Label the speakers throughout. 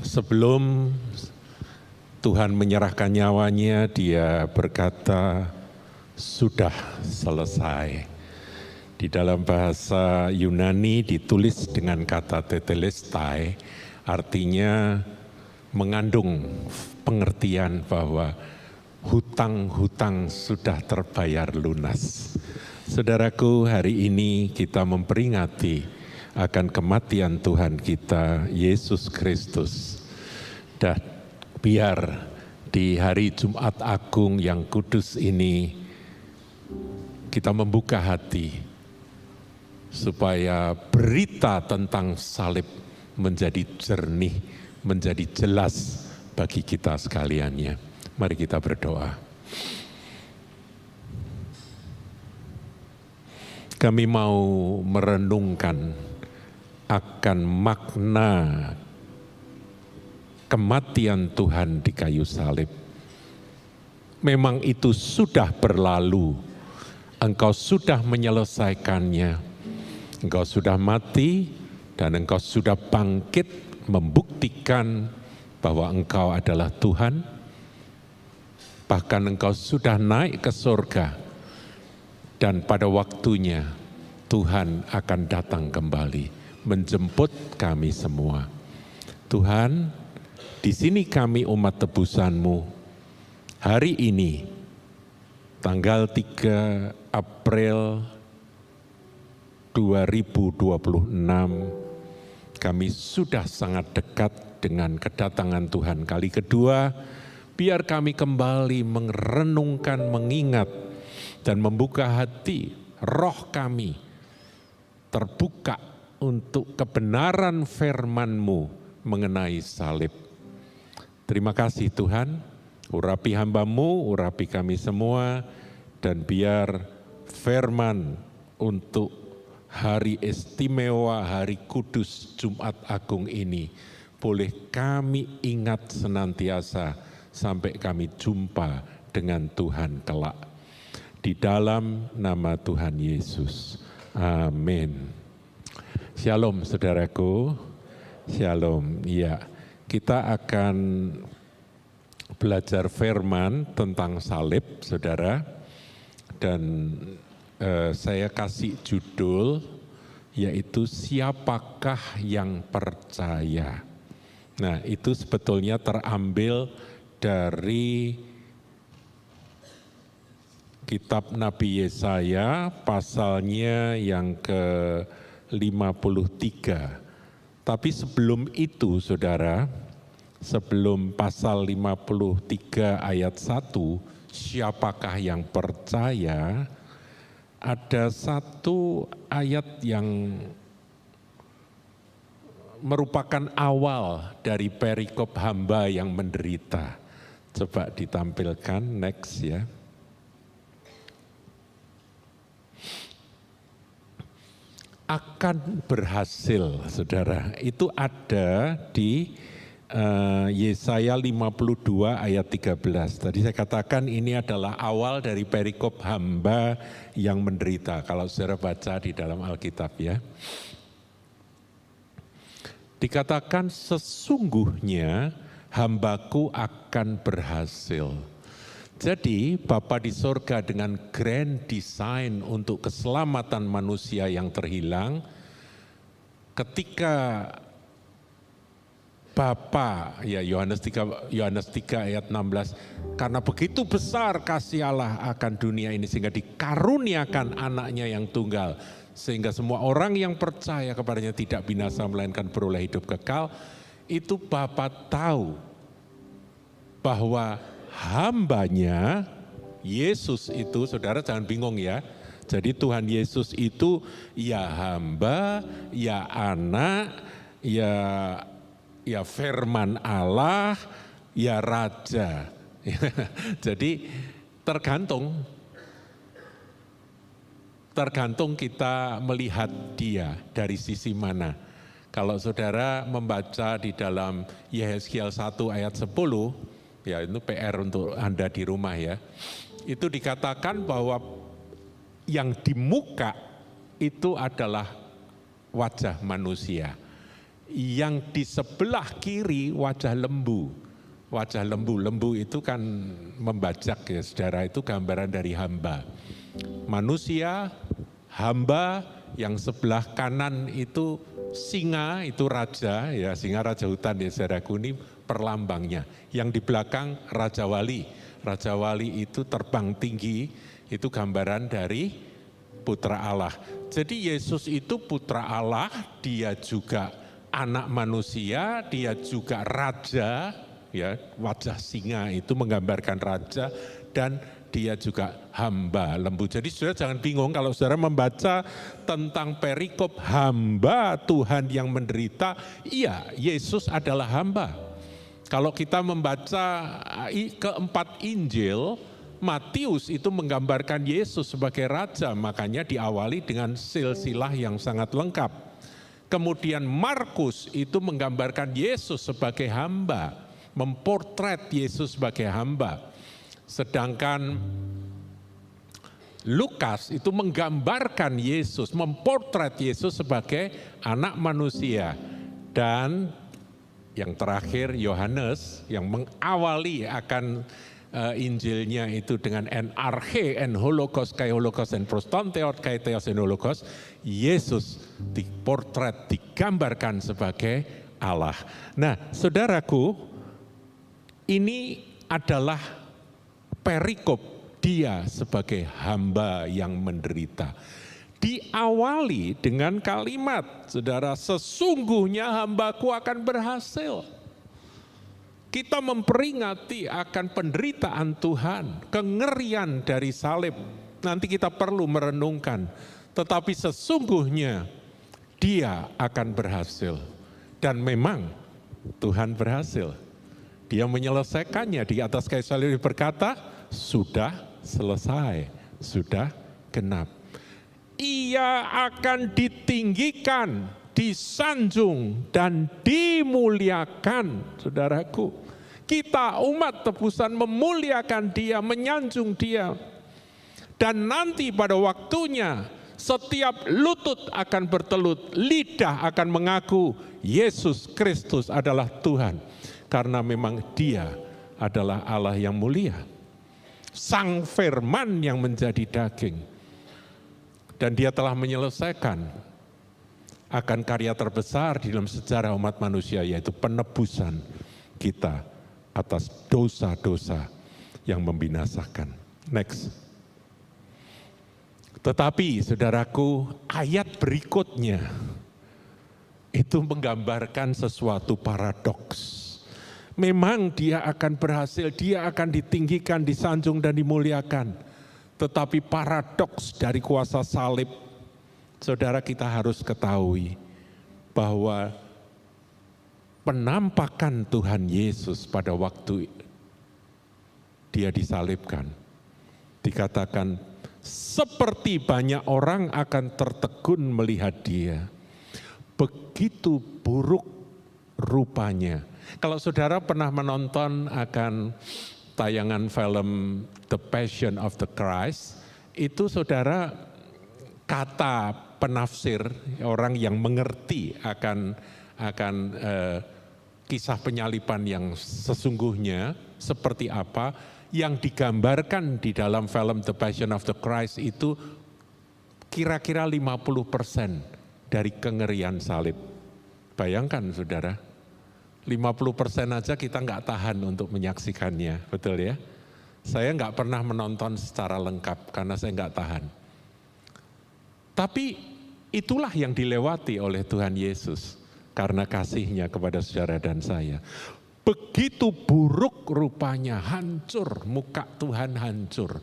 Speaker 1: Sebelum Tuhan menyerahkan nyawanya, dia berkata, sudah selesai. Di dalam bahasa Yunani ditulis dengan kata tetelestai, artinya mengandung pengertian bahwa hutang-hutang sudah terbayar lunas. Saudaraku, hari ini kita memperingati akan kematian Tuhan kita, Yesus Kristus. Dan biar di hari Jumat Agung yang kudus ini, kita membuka hati, supaya berita tentang salib menjadi jernih, menjadi jelas bagi kita sekaliannya. Mari kita berdoa. Kami mau merenungkan akan makna kematian Tuhan di kayu salib. Memang itu sudah berlalu, Engkau sudah menyelesaikannya, Engkau sudah mati dan Engkau sudah bangkit membuktikan bahwa Engkau adalah Tuhan. Bahkan Engkau sudah naik ke surga dan pada waktunya Tuhan akan datang kembali menjemput kami semua. Tuhan, di sini kami umat tebusan-Mu, hari ini, tanggal 3 April 2026, kami sudah sangat dekat dengan kedatangan Tuhan kali kedua. Biar kami kembali merenungkan, mengingat, dan membuka hati, roh kami terbuka untuk kebenaran firman-Mu mengenai salib. Terima kasih Tuhan, urapi hamba-Mu, urapi kami semua, dan biar firman untuk hari istimewa, hari kudus Jumat Agung ini, boleh kami ingat senantiasa sampai kami jumpa dengan Tuhan kelak. Di dalam nama Tuhan Yesus, amin. Shalom saudaraku, shalom. Ya, kita akan belajar firman tentang salib, saudara. Dan saya kasih judul, yaitu siapakah yang percaya. Nah, itu sebetulnya terambil dari kitab Nabi Yesaya, pasalnya yang ke-53. Tapi sebelum itu saudara, sebelum pasal 53 ayat 1, siapakah yang percaya, ada satu ayat yang merupakan awal dari perikop hamba yang menderita. Coba ditampilkan, next ya. Akan berhasil, saudara. Itu ada di Yesaya 52 ayat 13. Tadi saya katakan ini adalah awal dari perikop hamba yang menderita. Kalau saudara baca di dalam Alkitab ya. Dikatakan sesungguhnya hambaku akan berhasil. Jadi Bapa di sorga dengan grand design untuk keselamatan manusia yang terhilang, ketika Bapa, ya Yohanes 3 ayat 16, karena begitu besar kasih Allah akan dunia ini sehingga dikaruniakan anaknya yang tunggal, sehingga semua orang yang percaya kepadanya tidak binasa melainkan beroleh hidup kekal. Itu Bapa tahu bahwa hambanya Yesus itu, saudara jangan bingung ya. Jadi Tuhan Yesus itu ya hamba, ya anak, ya firman Allah, ya raja. Jadi tergantung kita melihat dia dari sisi mana. Kalau saudara membaca di dalam Yehezkiel 1 ayat 10, ya itu PR untuk Anda di rumah ya. Itu dikatakan bahwa yang di muka itu adalah wajah manusia. yang di sebelah kiri wajah lembu. Wajah lembu, lembu itu kan membajak ya saudara, itu gambaran dari hamba. Manusia, hamba, yang sebelah kanan itu singa, itu raja, ya singa raja hutan ya saudaraku, ini perlambangnya. Yang di belakang Raja Wali. Raja Wali itu terbang tinggi, itu gambaran dari putra Allah. Jadi Yesus itu putra Allah, dia juga anak manusia, dia juga raja, ya wajah singa itu menggambarkan raja, dan dia juga hamba lembu. Jadi saudara jangan bingung kalau saudara membaca tentang perikop hamba Tuhan yang menderita, iya Yesus adalah hamba. Kalau kita membaca keempat Injil, Matius itu menggambarkan Yesus sebagai raja, makanya diawali dengan silsilah yang sangat lengkap. Kemudian Markus itu menggambarkan Yesus sebagai hamba, memportret Yesus sebagai hamba. Sedangkan Lukas itu menggambarkan Yesus, memportret Yesus sebagai anak manusia. Dan yang terakhir Yohanes yang mengawali akan Injilnya itu dengan en arche, en holokos, kai holokos, en prostonteot, kai theos, en holokos. Yesus diportret, digambarkan sebagai Allah. Nah saudaraku, ini adalah perikop dia sebagai hamba yang menderita. Diawali dengan kalimat, saudara, sesungguhnya hambaku akan berhasil. Kita memperingati akan penderitaan Tuhan, kengerian dari salib. Nanti kita perlu merenungkan, tetapi sesungguhnya dia akan berhasil. Dan memang Tuhan berhasil. Dia menyelesaikannya. Di atas kayu salib berkata, sudah selesai, sudah genap. Ia akan ditinggikan, disanjung dan dimuliakan, saudaraku. Kita umat tebusan memuliakan dia, menyanjung dia. Dan nanti pada waktunya setiap lutut akan bertelut, lidah akan mengaku Yesus Kristus adalah Tuhan. Karena memang dia adalah Allah yang mulia. Sang Firman yang menjadi daging. Dan dia telah menyelesaikan akan karya terbesar di dalam sejarah umat manusia, yaitu penebusan kita atas dosa-dosa yang membinasakan. Next. Tetapi saudaraku, ayat berikutnya itu menggambarkan sesuatu paradoks. Memang dia akan berhasil, dia akan ditinggikan, disanjung dan dimuliakan. Tetapi paradoks dari kuasa salib, saudara, kita harus ketahui bahwa penampakan Tuhan Yesus pada waktu dia disalibkan, dikatakan seperti banyak orang akan tertegun melihat dia. Begitu buruk rupanya. Kalau saudara pernah menonton akan tayangan film The Passion of the Christ, itu saudara, kata penafsir, orang yang mengerti akan kisah penyaliban yang sesungguhnya seperti apa, yang digambarkan di dalam film The Passion of the Christ itu kira-kira 50% dari kengerian salib. Bayangkan saudara, 50% aja kita nggak tahan untuk menyaksikannya, betul ya? Saya nggak pernah menonton secara lengkap karena saya nggak tahan. Tapi itulah yang dilewati oleh Tuhan Yesus karena kasihnya kepada saudara dan saya. Begitu buruk rupanya, hancur, muka Tuhan hancur.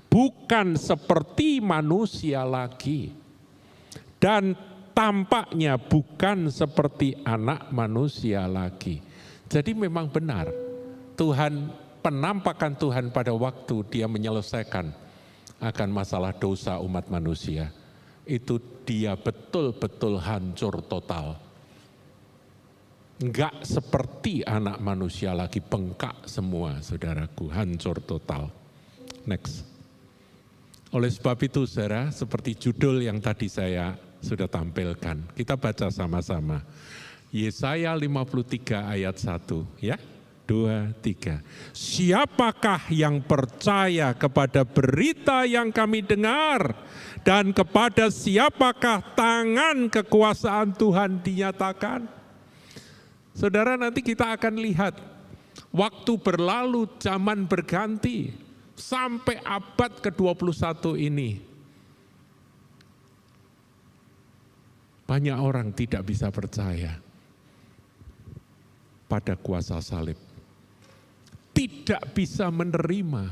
Speaker 1: Bukan seperti manusia lagi. Dan tampaknya bukan seperti anak manusia lagi. Jadi memang benar, Tuhan, penampakan Tuhan pada waktu dia menyelesaikan akan masalah dosa umat manusia, itu dia betul-betul hancur total. Enggak seperti anak manusia lagi, bengkak semua saudaraku, hancur total. Next. Oleh sebab itu saudara, seperti judul yang tadi saya sudah tampilkan. Kita baca sama-sama. Yesaya 53 ayat 1 ya. 2, 3. Siapakah yang percaya kepada berita yang kami dengar, dan kepada siapakah tangan kekuasaan Tuhan dinyatakan? Saudara, nanti kita akan lihat waktu berlalu, zaman berganti sampai abad ke-21 ini. Banyak orang tidak bisa percaya pada kuasa salib. Tidak bisa menerima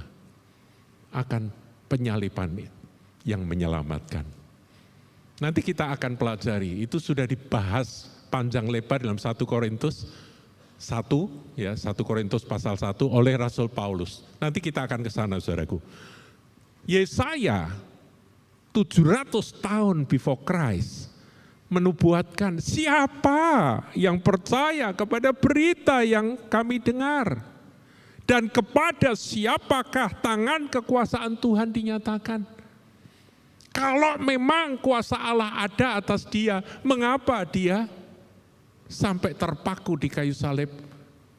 Speaker 1: akan penyaliban yang menyelamatkan. Nanti kita akan pelajari, itu sudah dibahas panjang lebar dalam 1 Korintus 1, ya 1 Korintus pasal 1 oleh Rasul Paulus. Nanti kita akan ke sana, saudaraku. Yesaya 700 tahun before Christ menubuatkan siapa yang percaya kepada berita yang kami dengar. Dan kepada siapakah tangan kekuasaan Tuhan dinyatakan? Kalau memang kuasa Allah ada atas dia, mengapa dia sampai terpaku di kayu salib,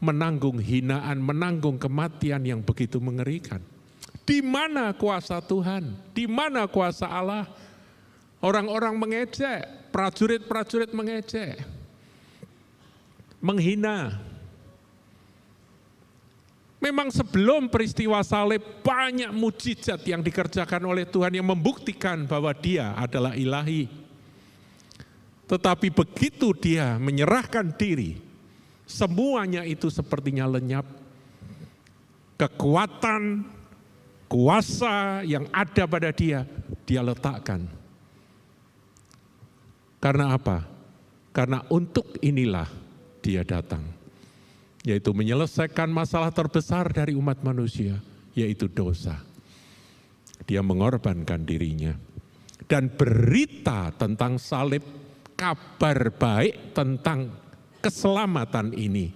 Speaker 1: menanggung hinaan, menanggung kematian yang begitu mengerikan? Di mana kuasa Tuhan? Di mana kuasa Allah? Orang-orang mengejek, prajurit-prajurit mengejek, menghina. Memang sebelum peristiwa salib banyak mujizat yang dikerjakan oleh Tuhan yang membuktikan bahwa dia adalah ilahi. Tetapi begitu dia menyerahkan diri, semuanya itu sepertinya lenyap. Kekuatan, kuasa yang ada pada dia, dia letakkan. Karena apa? Karena untuk inilah dia datang. Yaitu menyelesaikan masalah terbesar dari umat manusia, yaitu dosa. Dia mengorbankan dirinya. Dan berita tentang salib, kabar baik tentang keselamatan ini,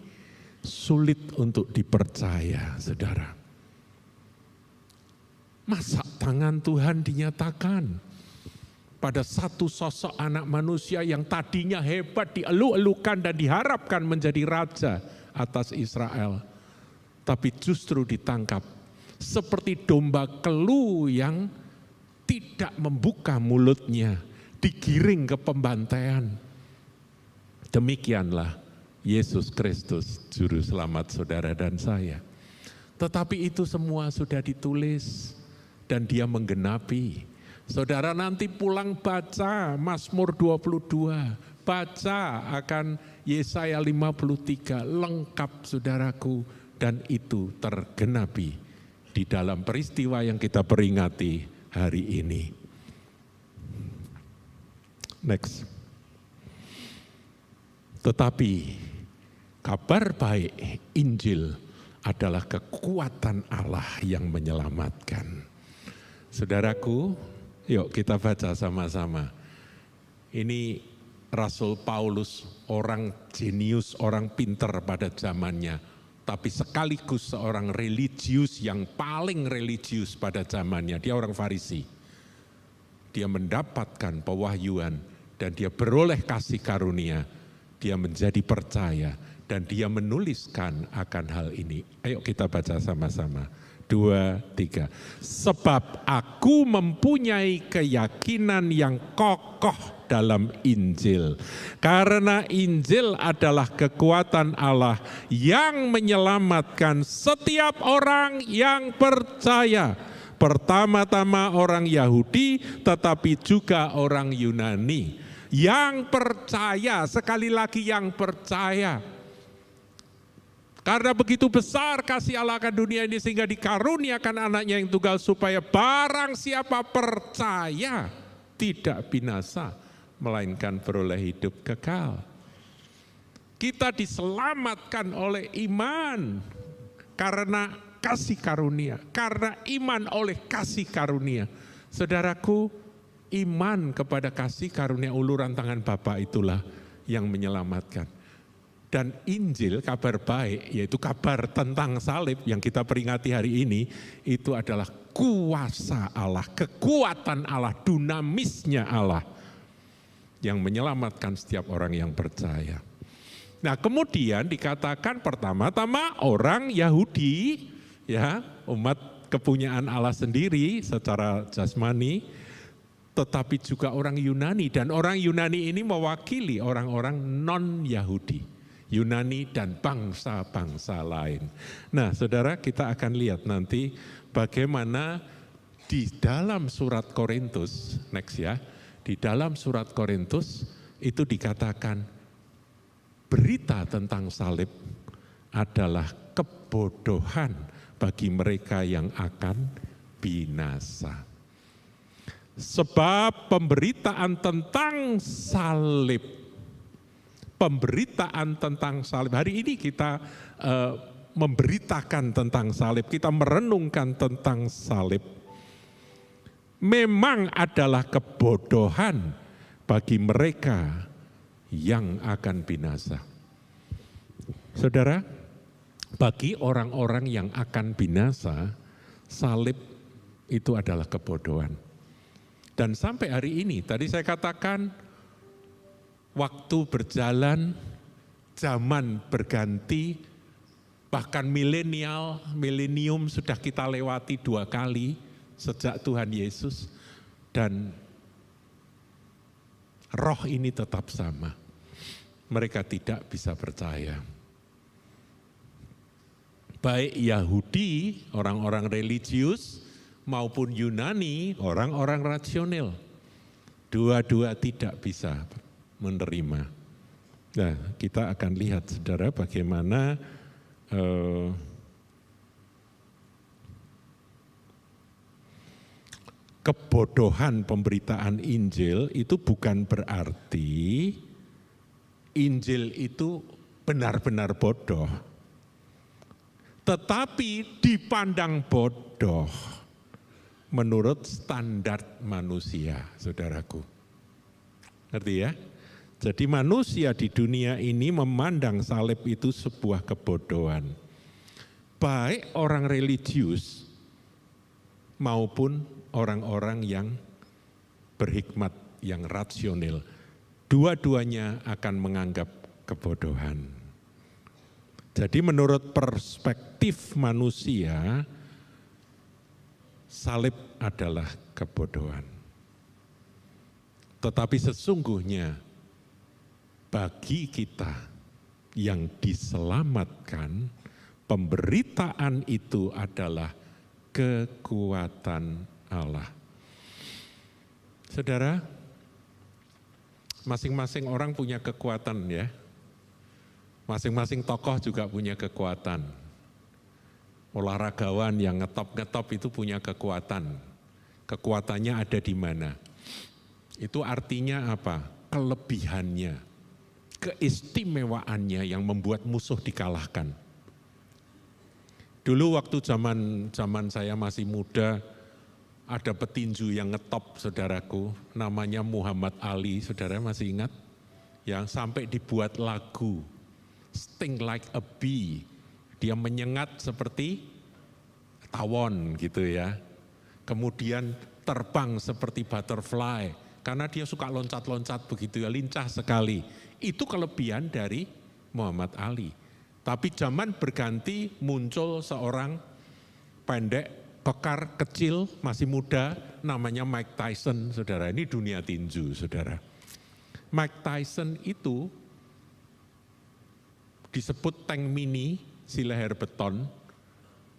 Speaker 1: sulit untuk dipercaya, saudara. Masa tangan Tuhan dinyatakan pada satu sosok anak manusia yang tadinya hebat, dielu-elukan dan diharapkan menjadi raja atas Israel, tapi justru ditangkap seperti domba kelu yang tidak membuka mulutnya, digiring ke pembantaian. Demikianlah Yesus Kristus, Juru Selamat saudara dan saya. Tetapi itu semua sudah ditulis dan dia menggenapi. Saudara nanti pulang baca Mazmur 22, baca akan Yesaya 53, lengkap saudaraku, dan itu tergenapi di dalam peristiwa yang kita peringati hari ini. Next. Tetapi kabar baik Injil adalah kekuatan Allah yang menyelamatkan. Saudaraku, yuk kita baca sama-sama. Ini Rasul Paulus, orang jenius, orang pinter pada zamannya, tapi sekaligus seorang religius yang paling religius pada zamannya. Dia orang Farisi. Dia mendapatkan pewahyuan dan dia beroleh kasih karunia. Dia menjadi percaya dan dia menuliskan akan hal ini. Ayo kita baca sama-sama. 2, 3. Sebab aku mempunyai keyakinan yang kokoh dalam Injil. Karena Injil adalah kekuatan Allah yang menyelamatkan setiap orang yang percaya. Pertama-tama orang Yahudi, tetapi juga orang Yunani. Yang percaya, sekali lagi yang percaya. Karena begitu besar kasih Allah akan dunia ini sehingga dikaruniakan anaknya yang tunggal supaya barang siapa percaya tidak binasa melainkan beroleh hidup kekal. Kita diselamatkan oleh iman karena kasih karunia, karena iman oleh kasih karunia. Saudaraku, iman kepada kasih karunia uluran tangan Bapa itulah yang menyelamatkan. Dan Injil, kabar baik, yaitu kabar tentang salib yang kita peringati hari ini, itu adalah kuasa Allah, kekuatan Allah, dunamisnya Allah. yang menyelamatkan setiap orang yang percaya. Nah, kemudian dikatakan pertama-tama orang Yahudi, ya, umat kepunyaan Allah sendiri secara jasmani, tetapi juga orang Yunani, dan orang Yunani ini mewakili orang-orang non-Yahudi, Yunani dan bangsa-bangsa lain. Nah, saudara, kita akan lihat nanti bagaimana di dalam surat Korintus, next ya, di dalam surat Korintus itu dikatakan berita tentang salib adalah kebodohan bagi mereka yang akan binasa. Sebab pemberitaan tentang salib, hari ini kita memberitakan tentang salib, kita merenungkan tentang salib, memang adalah kebodohan bagi mereka yang akan binasa. Saudara, bagi orang-orang yang akan binasa, salib itu adalah kebodohan. Dan sampai hari ini, tadi saya katakan, waktu berjalan, zaman berganti, bahkan milenium sudah kita lewati 2 kali sejak Tuhan Yesus, dan roh ini tetap sama. Mereka tidak bisa percaya. Baik Yahudi, orang-orang religius, maupun Yunani, orang-orang rasional. Dua-dua tidak bisa menerima. Nah, kita akan lihat, saudara, bagaimana kebodohan pemberitaan Injil itu bukan berarti Injil itu benar-benar bodoh. Tetapi dipandang bodoh menurut standar manusia, saudaraku. Ngerti ya? Jadi manusia di dunia ini memandang salib itu sebuah kebodohan. Baik orang religius maupun orang-orang yang berhikmat, yang rasional. Dua-duanya akan menganggap kebodohan. Jadi menurut perspektif manusia, salib adalah kebodohan. Tetapi sesungguhnya bagi kita yang diselamatkan, pemberitaan itu adalah kekuatan Allah. Saudara, masing-masing orang punya kekuatan ya. Masing-masing tokoh juga punya kekuatan. Olahragawan yang ngetop-ngetop itu punya kekuatan. Kekuatannya ada di mana? Itu artinya apa? Kelebihannya, keistimewaannya yang membuat musuh dikalahkan. Dulu waktu zaman saya masih muda, ada petinju yang ngetop, saudaraku, namanya Muhammad Ali, saudara masih ingat? Yang sampai dibuat lagu, Sting Like a Bee, dia menyengat seperti tawon gitu ya. Kemudian terbang seperti butterfly, karena dia suka loncat-loncat begitu ya, lincah sekali. Itu kelebihan dari Muhammad Ali. Tapi zaman berganti, muncul seorang pendek, kekar, kecil, masih muda, namanya Mike Tyson, saudara. Ini dunia tinju, saudara. Mike Tyson itu disebut tank mini, si leher beton.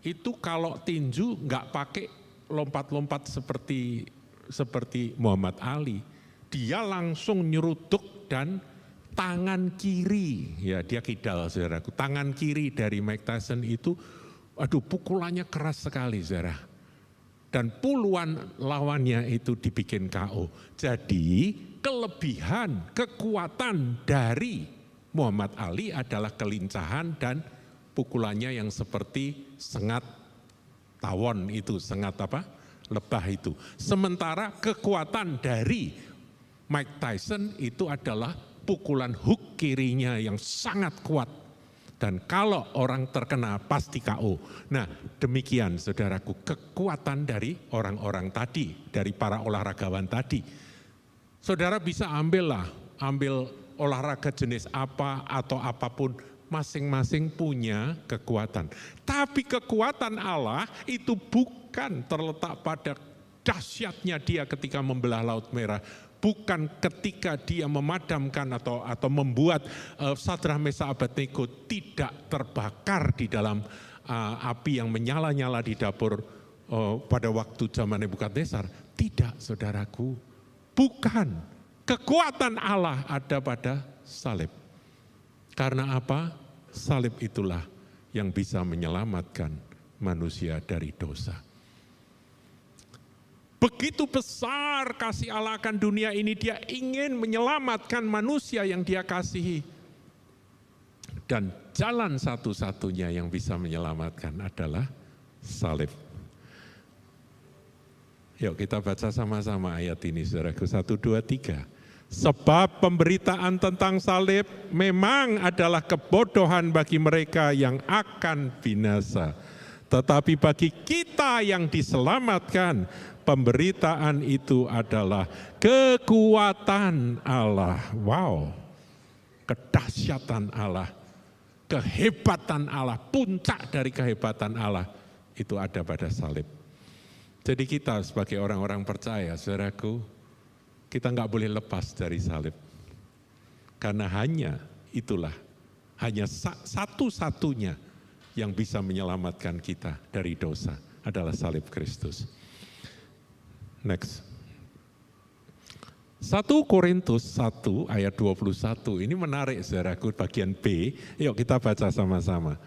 Speaker 1: Itu kalau tinju nggak pakai lompat-lompat seperti Muhammad Ali. Dia langsung nyeruduk dan tangan kiri, ya dia kidal, saudaraku. Tangan kiri dari Mike Tyson itu, aduh pukulannya keras sekali, saudara. Dan puluhan lawannya itu dibikin KO. Jadi kelebihan, kekuatan dari Muhammad Ali adalah kelincahan dan pukulannya yang seperti sengat tawon itu, sengat apa? Lebah itu. Sementara kekuatan dari Mike Tyson itu adalah pukulan hook kirinya yang sangat kuat. Dan kalau orang terkena pasti KO. Nah demikian saudaraku, kekuatan dari orang-orang tadi, dari para olahragawan tadi. Saudara bisa ambil olahraga jenis apa atau apapun, masing-masing punya kekuatan. Tapi kekuatan Allah itu bukan terletak pada dahsyatnya dia ketika membelah Laut Merah. Bukan ketika dia memadamkan atau membuat Sadrah, Mesakh, Abednego tidak terbakar di dalam api yang menyala-nyala di dapur pada waktu zaman Nebukadnezar. Tidak, saudaraku. Bukan. Kekuatan Allah ada pada salib. Karena apa? Salib itulah yang bisa menyelamatkan manusia dari dosa. Begitu besar kasih Allah akan dunia ini, dia ingin menyelamatkan manusia yang dia kasihi. Dan jalan satu-satunya yang bisa menyelamatkan adalah salib. Yuk kita baca sama-sama ayat ini, saudaraku. 1, 2, 3. Sebab pemberitaan tentang salib memang adalah kebodohan bagi mereka yang akan binasa. Tetapi bagi kita yang diselamatkan, pemberitaan itu adalah kekuatan Allah. Wow, kedahsyatan Allah, kehebatan Allah, puncak dari kehebatan Allah itu ada pada salib. Jadi kita sebagai orang-orang percaya, saudaraku, kita nggak boleh lepas dari salib. Karena hanya satu-satunya yang bisa menyelamatkan kita dari dosa adalah salib Kristus. Next. 1 Korintus 1 ayat 21, ini menarik saudaraku, bagian B. Yuk kita baca sama-sama.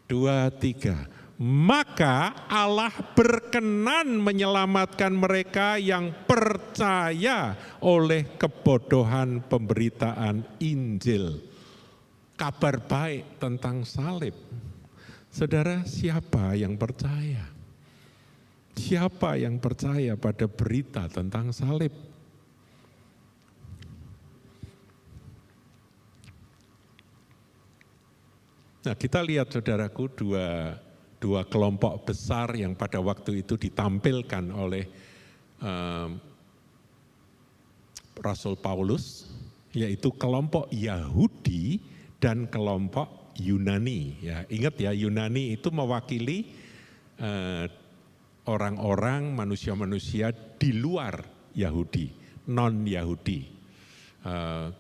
Speaker 1: 2, 3. Maka Allah berkenan menyelamatkan mereka yang percaya oleh kebodohan pemberitaan Injil. Kabar baik tentang salib. Saudara, siapa yang percaya? Siapa yang percaya pada berita tentang salib? Nah, kita lihat saudaraku dua kelompok besar yang pada waktu itu ditampilkan oleh Rasul Paulus, yaitu kelompok Yahudi dan kelompok Yunani. Ya, ingat ya, Yunani itu mewakili orang-orang, manusia-manusia di luar Yahudi, non-Yahudi.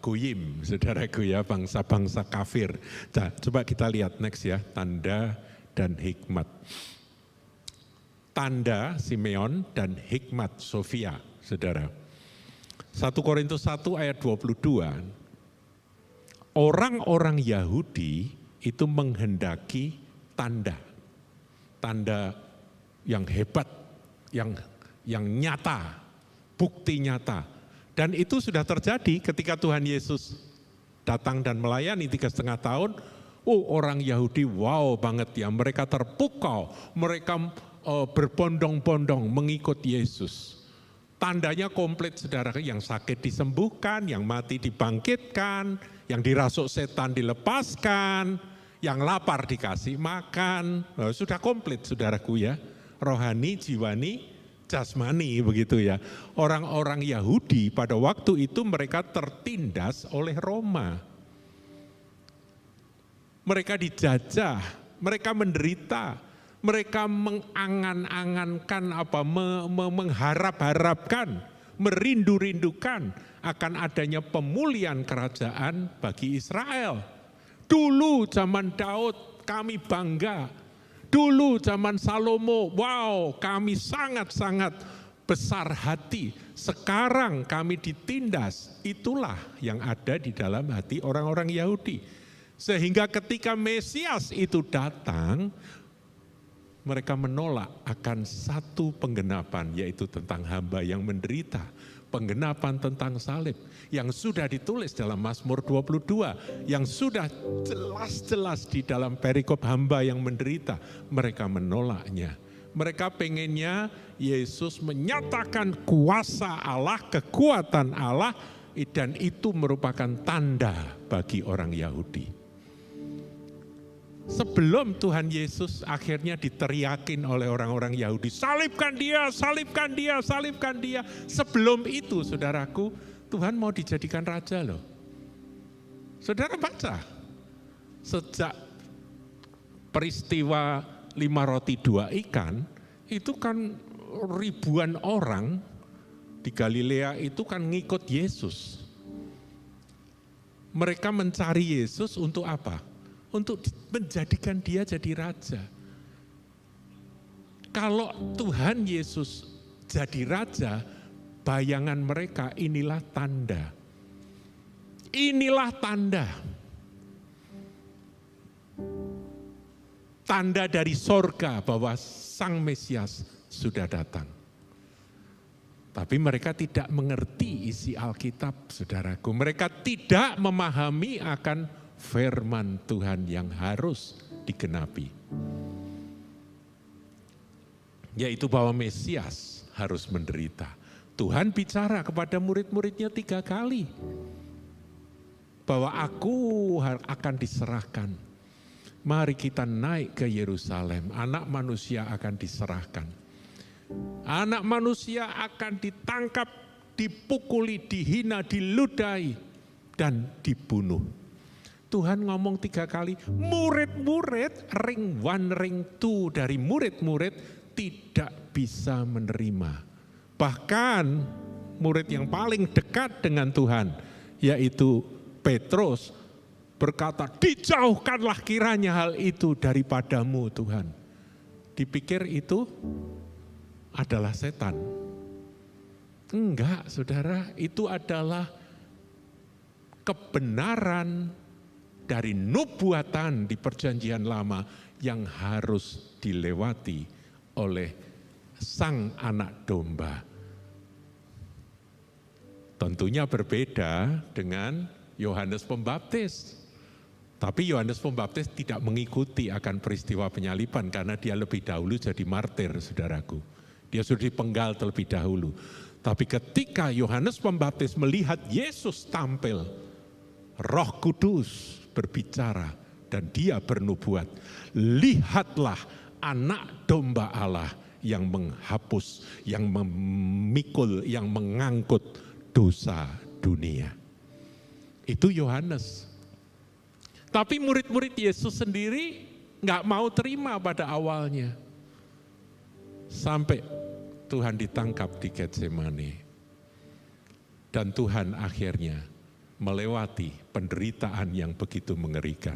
Speaker 1: Goyim, saudaraku ya, bangsa-bangsa kafir. Nah, coba kita lihat next ya, tanda dan hikmat. Tanda Simeon dan hikmat Sofia, saudara. 1 Korintus 1 ayat 22. Orang-orang Yahudi itu menghendaki tanda. Tanda yang hebat, yang nyata, bukti nyata. Dan itu sudah terjadi ketika Tuhan Yesus datang dan melayani 3,5 tahun. Orang Yahudi wow banget ya, mereka terpukau, mereka berbondong-bondong mengikut Yesus. Tandanya komplit saudara, yang sakit disembuhkan, yang mati dibangkitkan, yang dirasuk setan dilepaskan, yang lapar dikasih makan. Sudah komplit saudaraku ya, rohani, jiwani, jasmani begitu ya. Orang-orang Yahudi pada waktu itu mereka tertindas oleh Roma. Mereka dijajah, mereka menderita, mereka mengangan-angankan mengharap-harapkan, merindu-rindukan akan adanya pemulihan kerajaan bagi Israel. Dulu zaman Daud kami bangga, dulu zaman Salomo, wow kami sangat-sangat besar hati. Sekarang kami ditindas, itulah yang ada di dalam hati orang-orang Yahudi. Sehingga ketika Mesias itu datang, mereka menolak akan satu penggenapan, yaitu tentang hamba yang menderita. Penggenapan tentang salib, yang sudah ditulis dalam Mazmur 22, yang sudah jelas-jelas di dalam perikop hamba yang menderita. Mereka menolaknya. Mereka pengennya Yesus menyatakan kuasa Allah, kekuatan Allah, dan itu merupakan tanda bagi orang Yahudi. Sebelum Tuhan Yesus akhirnya diteriakin oleh orang-orang Yahudi, salibkan dia, salibkan dia, salibkan dia. Sebelum itu, saudaraku, Tuhan mau dijadikan raja loh. Saudara baca, sejak peristiwa 5 roti 2 ikan, itu kan ribuan orang di Galilea itu kan ngikut Yesus. Mereka mencari Yesus untuk apa? Untuk menjadikan dia jadi raja. Kalau Tuhan Yesus jadi raja, bayangan mereka inilah tanda. Inilah tanda. Tanda dari sorga bahwa Sang Mesias sudah datang. Tapi mereka tidak mengerti isi Alkitab, saudaraku. Mereka tidak memahami akan firman Tuhan yang harus digenapi. Yaitu bahwa Mesias harus menderita. Tuhan bicara kepada murid-muridnya 3 kali. Bahwa aku akan diserahkan. Mari kita naik ke Yerusalem. Anak manusia akan diserahkan. Anak manusia akan ditangkap, dipukuli, dihina, diludahi, dan dibunuh. Tuhan ngomong 3 kali, murid-murid ring 1, ring 2 dari murid-murid tidak bisa menerima. Bahkan murid yang paling dekat dengan Tuhan, yaitu Petrus, berkata, dijauhkanlah kiranya hal itu daripadamu Tuhan. Dipikir itu adalah setan. Enggak, saudara, itu adalah kebenaran dari nubuatan di perjanjian lama yang harus dilewati oleh Sang Anak Domba. Tentunya berbeda dengan Yohanes Pembaptis. Tapi Yohanes Pembaptis tidak mengikuti akan peristiwa penyaliban karena dia lebih dahulu jadi martir, saudaraku. Dia sudah dipenggal terlebih dahulu. Tapi ketika Yohanes Pembaptis melihat Yesus tampil, Roh Kudus berbicara dan dia bernubuat. Lihatlah Anak Domba Allah yang menghapus, yang memikul, yang mengangkut dosa dunia. Itu Yohanes. Tapi murid-murid Yesus sendiri nggak mau terima pada awalnya. Sampai Tuhan ditangkap di Getsemani. Dan Tuhan akhirnya melewati penderitaan yang begitu mengerikan.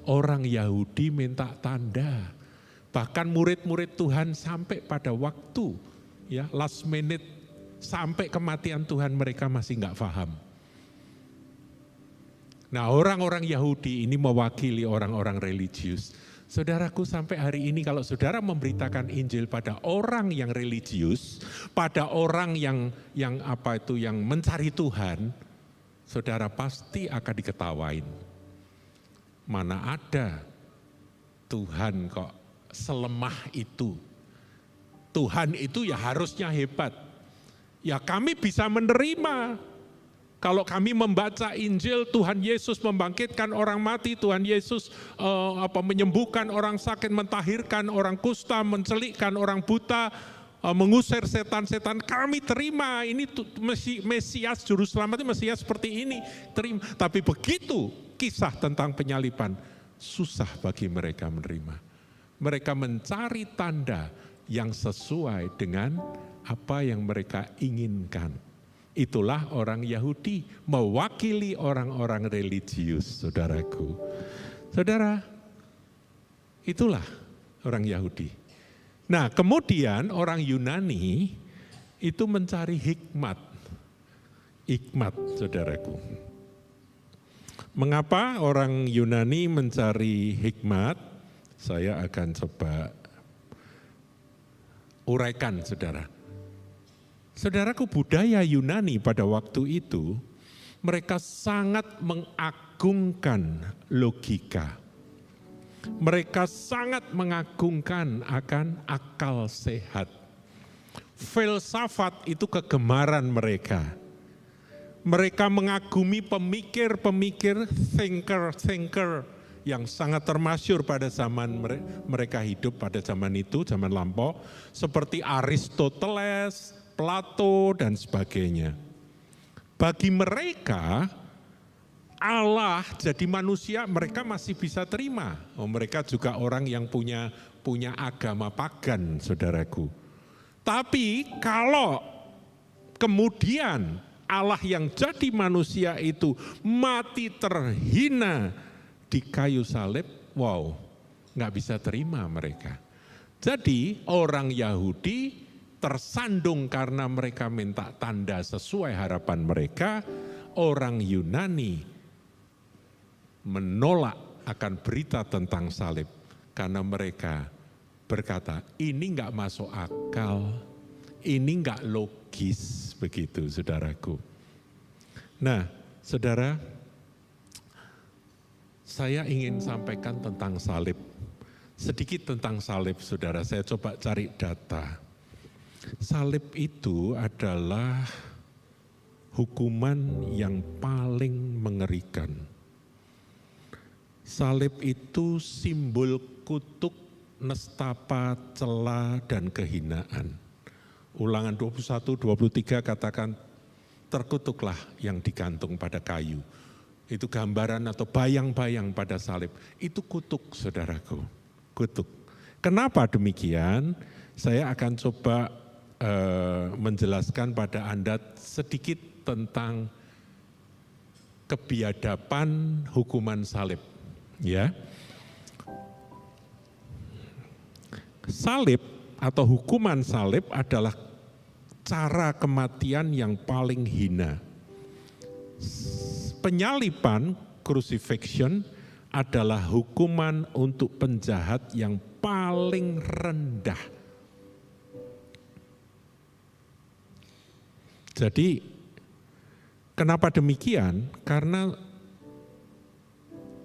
Speaker 1: Orang Yahudi minta tanda. Bahkan murid-murid Tuhan sampai pada waktu ya last minute sampai kematian Tuhan mereka masih nggak paham. Nah, orang-orang Yahudi ini mewakili orang-orang religius. Saudaraku, sampai hari ini kalau saudara memberitakan Injil pada orang yang religius, pada orang yang mencari Tuhan, saudara pasti akan diketawain. Mana ada Tuhan kok selemah itu. Tuhan itu ya harusnya hebat. Ya kami bisa menerima. Kalau kami membaca Injil, Tuhan Yesus membangkitkan orang mati, Tuhan Yesus menyembuhkan orang sakit, mentahirkan orang kusta, mencelikkan orang buta, mengusir setan-setan. Kami terima, ini Mesias, Juru Selamat, Mesias seperti ini. Terima. Tapi begitu kisah tentang penyaliban, susah bagi mereka menerima. Mereka mencari tanda yang sesuai dengan apa yang mereka inginkan. Itulah orang Yahudi mewakili orang-orang religius, saudaraku. Saudara, itulah orang Yahudi. Nah, kemudian orang Yunani itu mencari hikmat. Hikmat, saudaraku. Mengapa orang Yunani mencari hikmat? Saya akan coba uraikan, saudara. Saudaraku, budaya Yunani pada waktu itu, mereka sangat mengagungkan logika. Mereka sangat mengagungkan akan akal sehat. Filsafat itu kegemaran mereka. Mereka mengagumi pemikir-pemikir, thinker yang sangat termasyur pada zaman mereka hidup pada zaman itu, zaman lampau, seperti Aristoteles, Plato, dan sebagainya. Bagi mereka, Allah jadi manusia mereka masih bisa terima. Mereka juga orang yang punya agama pagan, saudaraku. Tapi kalau kemudian Allah yang jadi manusia itu mati terhina di kayu salib, wow, nggak bisa terima mereka. Jadi orang Yahudi tersandung karena mereka minta tanda sesuai harapan mereka, orang Yunani menolak akan berita tentang salib karena mereka berkata ini nggak masuk akal, ini nggak logis, begitu saudaraku. Nah, saudara, saya ingin sampaikan tentang salib. Sedikit tentang salib, saudara. Saya coba cari data. Salib itu adalah hukuman yang paling mengerikan. Salib itu simbol kutuk, nestapa, cela, dan kehinaan. Ulangan 21-23 katakan, terkutuklah yang digantung pada kayu. Itu gambaran atau bayang-bayang pada salib. Itu kutuk, saudaraku. Kutuk. Kenapa demikian? Saya akan coba menjelaskan pada Anda sedikit tentang kebiadaban hukuman salib. Ya, salib atau hukuman salib adalah cara kematian yang paling hina. Penyaliban, crucifixion, adalah hukuman untuk penjahat yang paling rendah. Jadi, kenapa demikian? Karena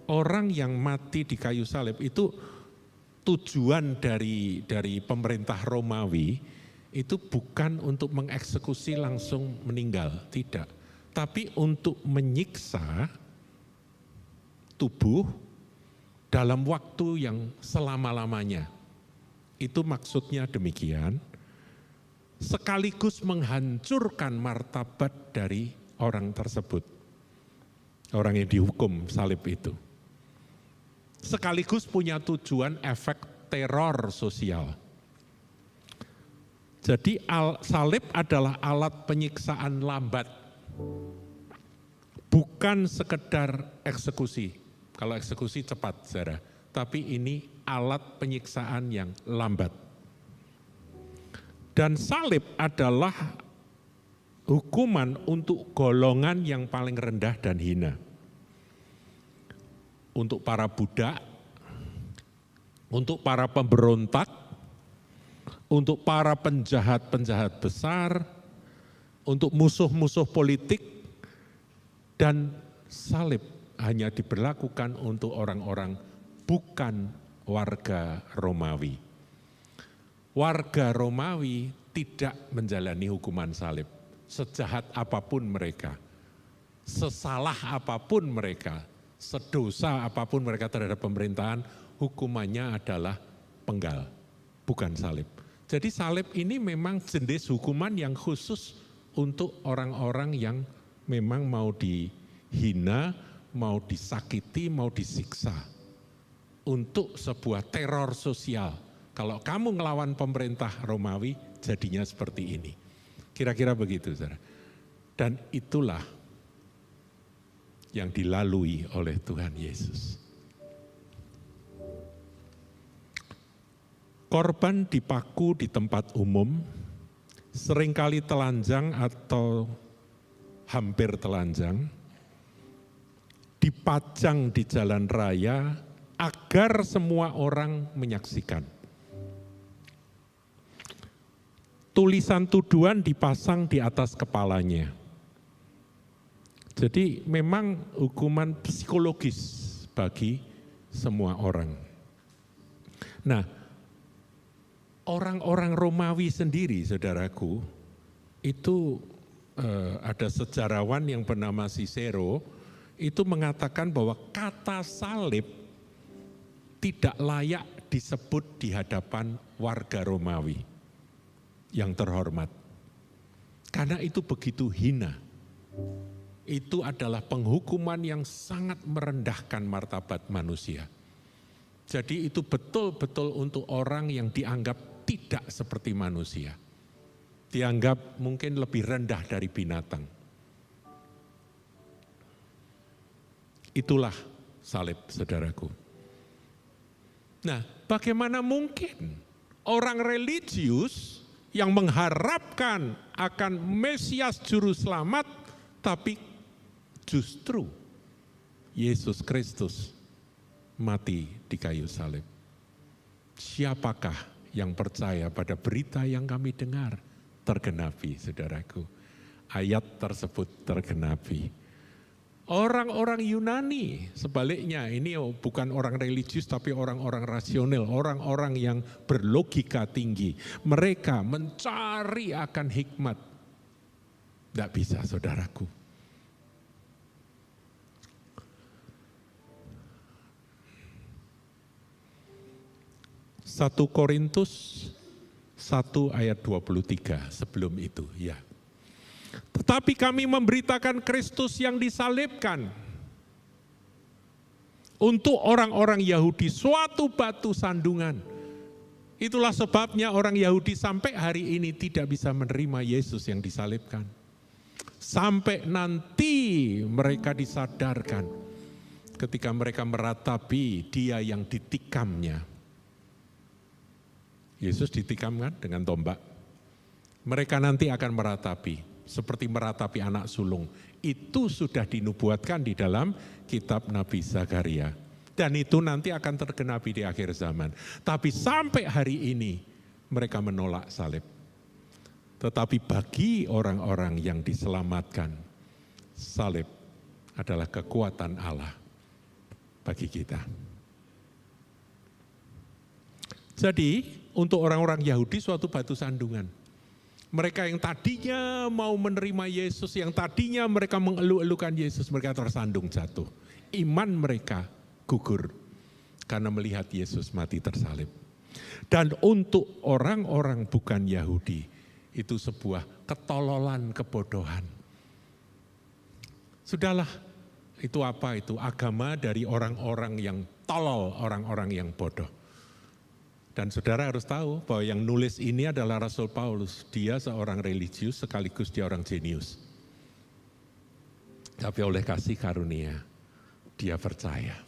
Speaker 1: orang yang mati di kayu salib itu tujuan dari pemerintah Romawi itu bukan untuk mengeksekusi langsung meninggal, tidak. Tapi untuk menyiksa tubuh dalam waktu yang selama-lamanya. Itu maksudnya demikian. Sekaligus menghancurkan martabat dari orang tersebut. Orang yang dihukum salib itu. Sekaligus punya tujuan efek teror sosial. Jadi salib adalah alat penyiksaan lambat. Bukan sekedar eksekusi. Kalau eksekusi cepat, saudara. Tapi ini alat penyiksaan yang lambat. Dan salib adalah hukuman untuk golongan yang paling rendah dan hina. Untuk para budak, untuk para pemberontak, untuk para penjahat-penjahat besar, untuk musuh-musuh politik, dan salib hanya diberlakukan untuk orang-orang bukan warga Romawi. Warga Romawi tidak menjalani hukuman salib, sejahat apapun mereka, sesalah apapun mereka, sedosa apapun mereka terhadap pemerintahan, hukumannya adalah penggal, bukan salib. Jadi salib ini memang jenis hukuman yang khusus untuk orang-orang yang memang mau dihina, mau disakiti, mau disiksa. Untuk sebuah teror sosial. Kalau kamu ngelawan pemerintah Romawi, jadinya seperti ini. Kira-kira begitu, saudara. Dan itulah yang dilalui oleh Tuhan Yesus. Korban dipaku di tempat umum, seringkali telanjang atau hampir telanjang, dipajang di jalan raya agar semua orang menyaksikan. Tulisan tuduhan dipasang di atas kepalanya. Jadi memang hukuman psikologis bagi semua orang. Nah, orang-orang Romawi sendiri, saudaraku, itu ada sejarawan yang bernama Cicero, itu mengatakan bahwa kata salib tidak layak disebut di hadapan warga Romawi yang terhormat. Karena itu begitu hina. Itu adalah penghukuman yang sangat merendahkan martabat manusia. Jadi itu betul-betul untuk orang yang dianggap tidak seperti manusia. Dianggap mungkin lebih rendah dari binatang. Itulah salib, saudaraku. Nah, bagaimana mungkin orang religius yang mengharapkan akan Mesias Juru Selamat, tapi justru Yesus Kristus mati di kayu salib. Siapakah yang percaya pada berita yang kami dengar? Tergenapi, saudaraku. Ayat tersebut tergenapi. Orang-orang Yunani sebaliknya, ini bukan orang religius tapi orang-orang rasional, orang-orang yang berlogika tinggi. Mereka mencari akan hikmat. Tidak bisa, saudaraku. Satu Korintus 1 ayat 23 sebelum itu, ya. Tetapi kami memberitakan Kristus yang disalibkan. Untuk orang-orang Yahudi suatu batu sandungan. Itulah sebabnya orang Yahudi sampai hari ini tidak bisa menerima Yesus yang disalibkan. Sampai nanti mereka disadarkan ketika mereka meratapi Dia yang ditikamnya. Yesus ditikam kan dengan tombak. Mereka nanti akan meratapi. Seperti meratapi anak sulung. Itu sudah dinubuatkan di dalam kitab Nabi Zakaria. Dan itu nanti akan tergenapi di akhir zaman. Tapi sampai hari ini mereka menolak salib. Tetapi bagi orang-orang yang diselamatkan, salib adalah kekuatan Allah bagi kita. Jadi untuk orang-orang Yahudi suatu batu sandungan. Mereka yang tadinya mau menerima Yesus, yang tadinya mereka mengeluh-elukan Yesus, mereka tersandung jatuh. Iman mereka gugur karena melihat Yesus mati tersalib. Dan untuk orang-orang bukan Yahudi, itu sebuah ketololan, kebodohan. Sudahlah, itu apa itu? Agama dari orang-orang yang tolol, orang-orang yang bodoh. Dan saudara harus tahu bahwa yang nulis ini adalah Rasul Paulus. Dia seorang religius sekaligus dia orang jenius. Tapi oleh kasih karunia, dia percaya.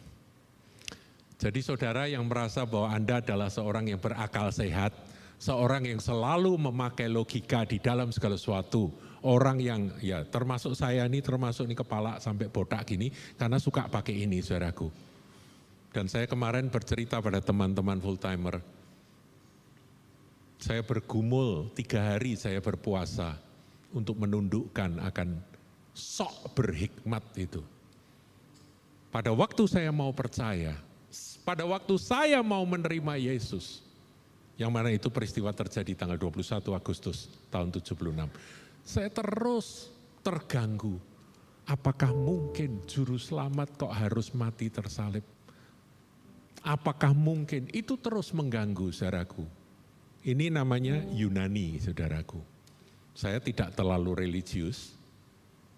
Speaker 1: Jadi saudara yang merasa bahwa Anda adalah seorang yang berakal sehat, seorang yang selalu memakai logika di dalam segala sesuatu. Orang yang ya termasuk saya ini, termasuk ini kepala sampai botak gini, karena suka pakai ini saudaraku. Dan saya kemarin bercerita pada teman-teman full timer. Saya bergumul 3 hari saya berpuasa untuk menundukkan akan sok berhikmat itu. Pada waktu saya mau percaya, pada waktu saya mau menerima Yesus, yang mana itu peristiwa terjadi tanggal 21 Agustus tahun 76. Saya terus terganggu. Apakah mungkin juru selamat kok harus mati tersalib? Apakah mungkin? Itu terus mengganggu saudaraku. Ini namanya Yunani, saudaraku. Saya tidak terlalu religius,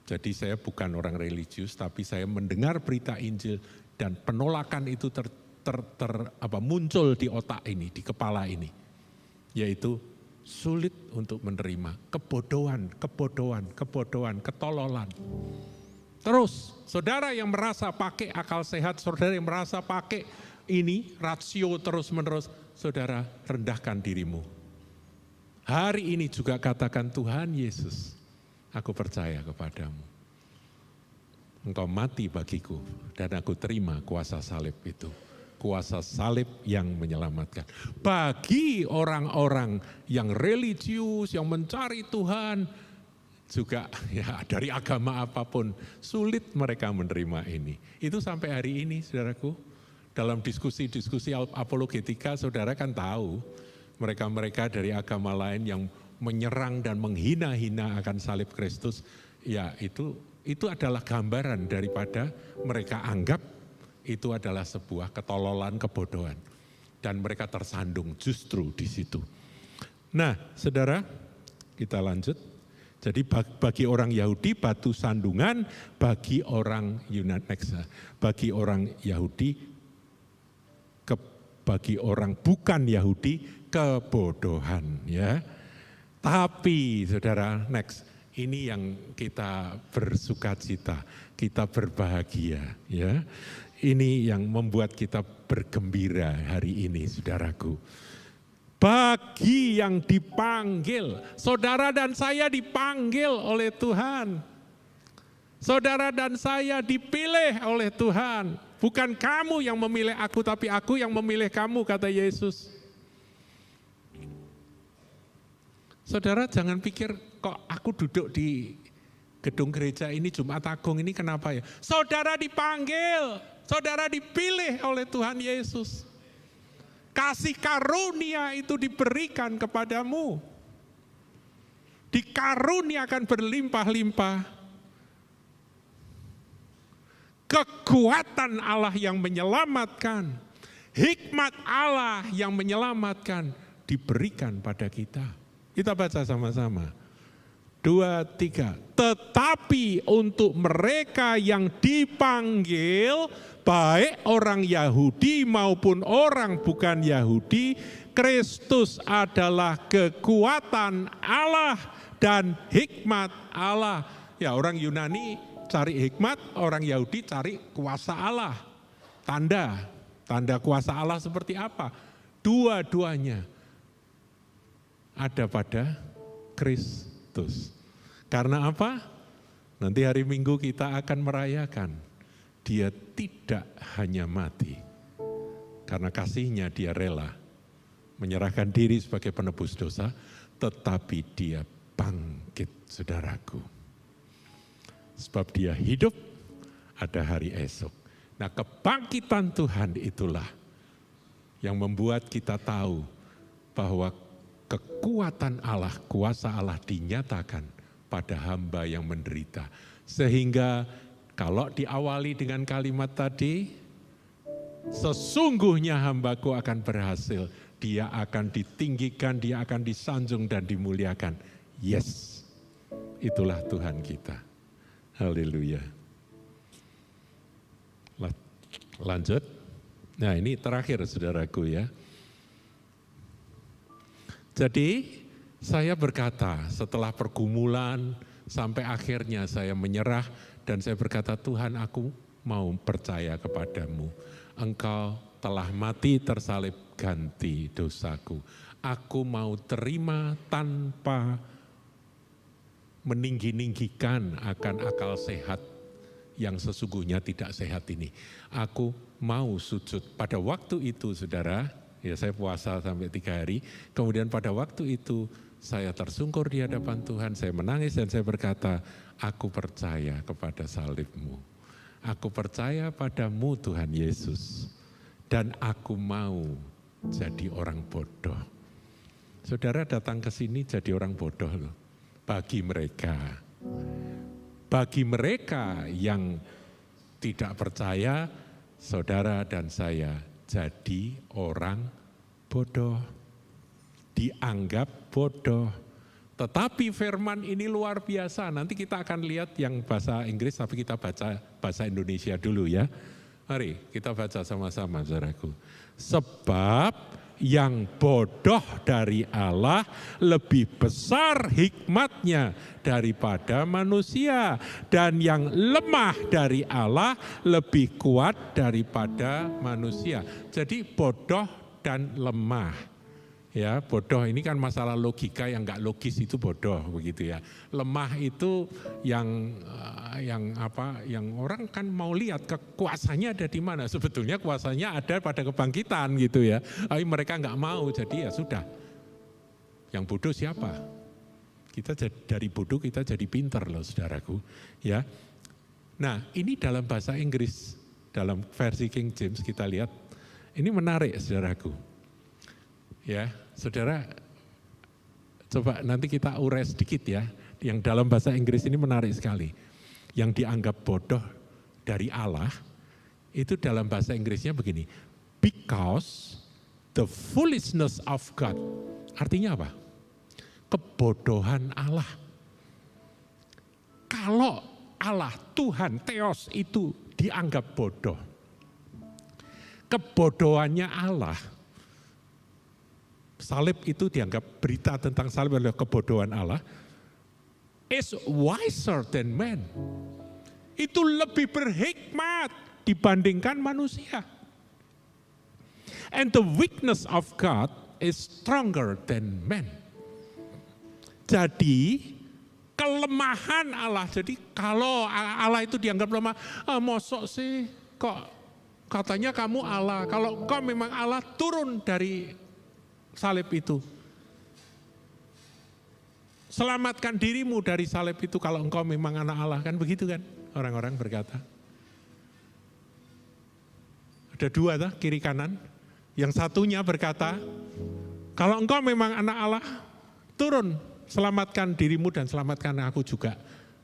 Speaker 1: jadi saya bukan orang religius, tapi saya mendengar berita Injil dan penolakan itu muncul di otak ini, di kepala ini. Yaitu sulit untuk menerima kebodohan, ketololan. Terus, saudara yang merasa pakai akal sehat, saudara yang merasa pakai ini, rasio terus-menerus, saudara rendahkan dirimu. Hari ini juga katakan, Tuhan Yesus, aku percaya kepadamu. Engkau mati bagiku dan aku terima kuasa salib itu. Kuasa salib yang menyelamatkan. Bagi orang-orang yang religius, yang mencari Tuhan, juga ya dari agama apapun, sulit mereka menerima ini. Itu sampai hari ini saudaraku. Dalam diskusi-diskusi apologetika, saudara kan tahu mereka-mereka dari agama lain yang menyerang dan menghina-hina akan salib Kristus, ya itu adalah gambaran daripada mereka anggap itu adalah sebuah ketololan, kebodohan. Dan mereka tersandung justru di situ. Nah, saudara, kita lanjut. Jadi bagi orang Yahudi batu sandungan, bagi orang bagi orang Yahudi, bagi orang bukan Yahudi kebodohan, ya. Tapi saudara, next, ini yang kita bersukacita, kita berbahagia, ya. Ini yang membuat kita bergembira hari ini, saudaraku. Bagi yang dipanggil, saudara dan saya dipanggil oleh Tuhan. Saudara dan saya dipilih oleh Tuhan. Bukan kamu yang memilih aku, tapi aku yang memilih kamu, kata Yesus. Saudara jangan pikir, kok aku duduk di gedung gereja ini Jumat Agung ini kenapa ya? Saudara dipanggil, saudara dipilih oleh Tuhan Yesus. Kasih karunia itu diberikan kepadamu. Dikaruniakan berlimpah-limpah. Kekuatan Allah yang menyelamatkan. Hikmat Allah yang menyelamatkan diberikan pada kita. Kita baca sama-sama. 2, 3. Tetapi untuk mereka yang dipanggil, baik orang Yahudi maupun orang bukan Yahudi, Kristus adalah kekuatan Allah dan hikmat Allah. Ya, orang Yunani cari hikmat, orang Yahudi cari kuasa Allah. Tanda kuasa Allah seperti apa? Dua-duanya ada pada Kristus. Karena apa? Nanti hari Minggu kita akan merayakan. Dia tidak hanya mati, karena kasihnya dia rela menyerahkan diri sebagai penebus dosa, tetapi dia bangkit, saudaraku. Sebab dia hidup, ada hari esok. Nah, kebangkitan Tuhan itulah yang membuat kita tahu bahwa kekuatan Allah, kuasa Allah dinyatakan pada hamba yang menderita. Sehingga kalau diawali dengan kalimat tadi, sesungguhnya hambaku akan berhasil, dia akan ditinggikan, dia akan disanjung dan dimuliakan. Yes, itulah Tuhan kita. Haleluya. Lanjut. Nah, ini terakhir saudaraku ya. Jadi saya berkata setelah pergumulan sampai akhirnya saya menyerah dan saya berkata, Tuhan, aku mau percaya kepadamu. Engkau telah mati tersalib ganti dosaku. Aku mau terima tanpa meninggi-ninggikan akan akal sehat yang sesungguhnya tidak sehat ini. Aku mau sujud. Pada waktu itu saudara, ya saya puasa sampai 3 hari. Kemudian pada waktu itu saya tersungkur di hadapan Tuhan, saya menangis dan saya berkata, aku percaya kepada salibmu. Aku percaya padamu Tuhan Yesus. Dan aku mau jadi orang bodoh. Saudara datang ke sini jadi orang bodoh loh. Bagi mereka yang tidak percaya, saudara dan saya jadi orang bodoh. Dianggap bodoh. Tetapi firman ini luar biasa. Nanti kita akan lihat yang bahasa Inggris, tapi kita baca bahasa Indonesia dulu ya. Mari kita baca sama-sama saudaraku. Sebab yang bodoh dari Allah lebih besar hikmatnya daripada manusia. Dan yang lemah dari Allah lebih kuat daripada manusia. Jadi bodoh dan lemah. Ya, bodoh ini kan masalah logika yang enggak logis itu bodoh begitu ya. Lemah itu yang orang kan mau lihat kekuasaannya ada di mana. Sebetulnya kuasanya ada pada kebangkitan gitu ya. Tapi mereka enggak mau, jadi ya sudah. Yang bodoh siapa? Kita dari bodoh kita jadi pintar loh saudaraku, ya. Nah, ini dalam bahasa Inggris, dalam versi King James kita lihat. Ini menarik saudaraku. Ya, saudara, coba nanti kita urai sedikit ya. Yang dalam bahasa Inggris ini menarik sekali. Yang dianggap bodoh dari Allah, Itu dalam bahasa Inggrisnya begini, because the foolishness of God. Artinya apa? Kebodohan Allah. Kalau Allah, Tuhan, Theos itu dianggap bodoh. Kebodohannya Allah, salib itu dianggap, berita tentang salib adalah kebodohan Allah, is wiser than man. Itu lebih berhikmat dibandingkan manusia. And the weakness of God is stronger than man. Jadi kelemahan Allah, jadi kalau Allah itu dianggap lemah, mosok sih kok katanya kamu Allah, kalau kau memang Allah turun dari salib itu. Selamatkan dirimu dari salib itu kalau engkau memang anak Allah, kan begitu kan orang-orang berkata. Ada dua tuh, kiri kanan. Yang satunya berkata, kalau engkau memang anak Allah, turun, selamatkan dirimu dan selamatkan aku juga.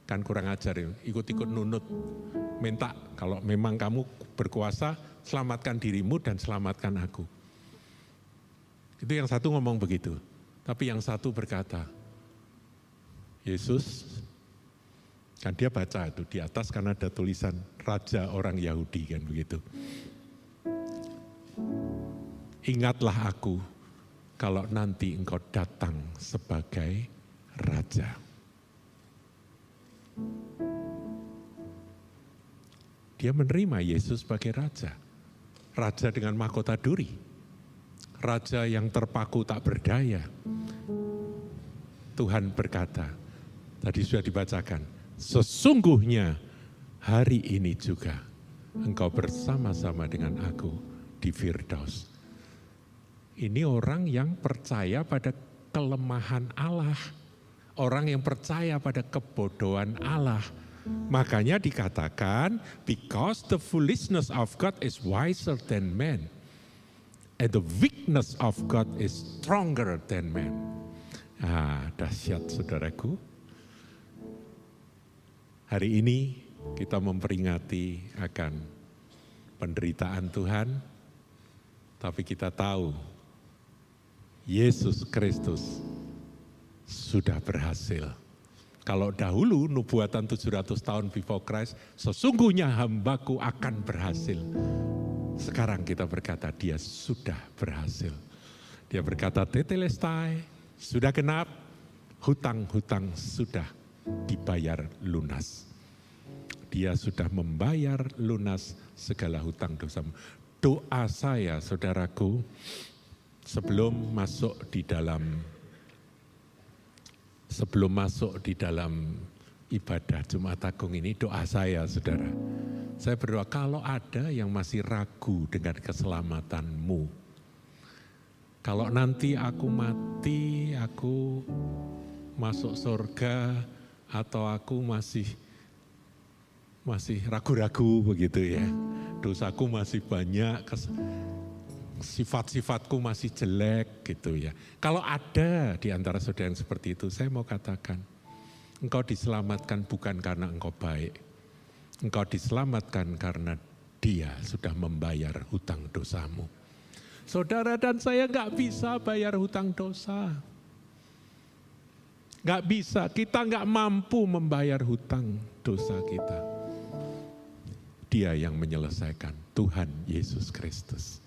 Speaker 1: Kan kurang ajar ya, ikut-ikut nunut, minta kalau memang kamu berkuasa, selamatkan dirimu dan selamatkan aku. Itu yang satu ngomong begitu. Tapi yang satu berkata, Yesus, kan dia baca itu di atas karena ada tulisan Raja orang Yahudi kan begitu. Ingatlah aku kalau nanti engkau datang sebagai Raja. Dia menerima Yesus sebagai Raja. Raja dengan mahkota duri. Raja yang terpaku tak berdaya. Tuhan berkata, tadi sudah dibacakan, sesungguhnya hari ini juga engkau bersama-sama dengan aku di Firdaus. Ini orang yang percaya pada kelemahan Allah. Orang yang percaya pada kebodohan Allah. Makanya dikatakan, because the foolishness of God is wiser than man. And the weakness of God is stronger than man. Dahsyat saudaraku. Hari ini kita memperingati akan penderitaan Tuhan. Tapi kita tahu, Yesus Kristus sudah berhasil. Kalau dahulu nubuatan 700 tahun before Christ, sesungguhnya hambaku akan berhasil. Sekarang kita berkata dia sudah berhasil. Dia berkata tetelestai, sudah genap, hutang-hutang sudah dibayar lunas. Dia sudah membayar lunas segala hutang dosamu. Doa saya saudaraku, sebelum masuk di dalam ibadah Jumat Agung ini, doa saya saudara. Saya berdoa kalau ada yang masih ragu dengan keselamatanmu. Kalau nanti aku mati, aku masuk surga, atau aku masih ragu-ragu begitu ya. Dosaku masih banyak, sifat-sifatku masih jelek gitu ya. Kalau ada di antara saudara yang seperti itu, saya mau katakan, engkau diselamatkan bukan karena engkau baik. Engkau diselamatkan karena dia sudah membayar hutang dosamu. Saudara dan saya gak bisa bayar hutang dosa. Gak bisa, kita gak mampu membayar hutang dosa kita. Dia yang menyelesaikan, Tuhan Yesus Kristus.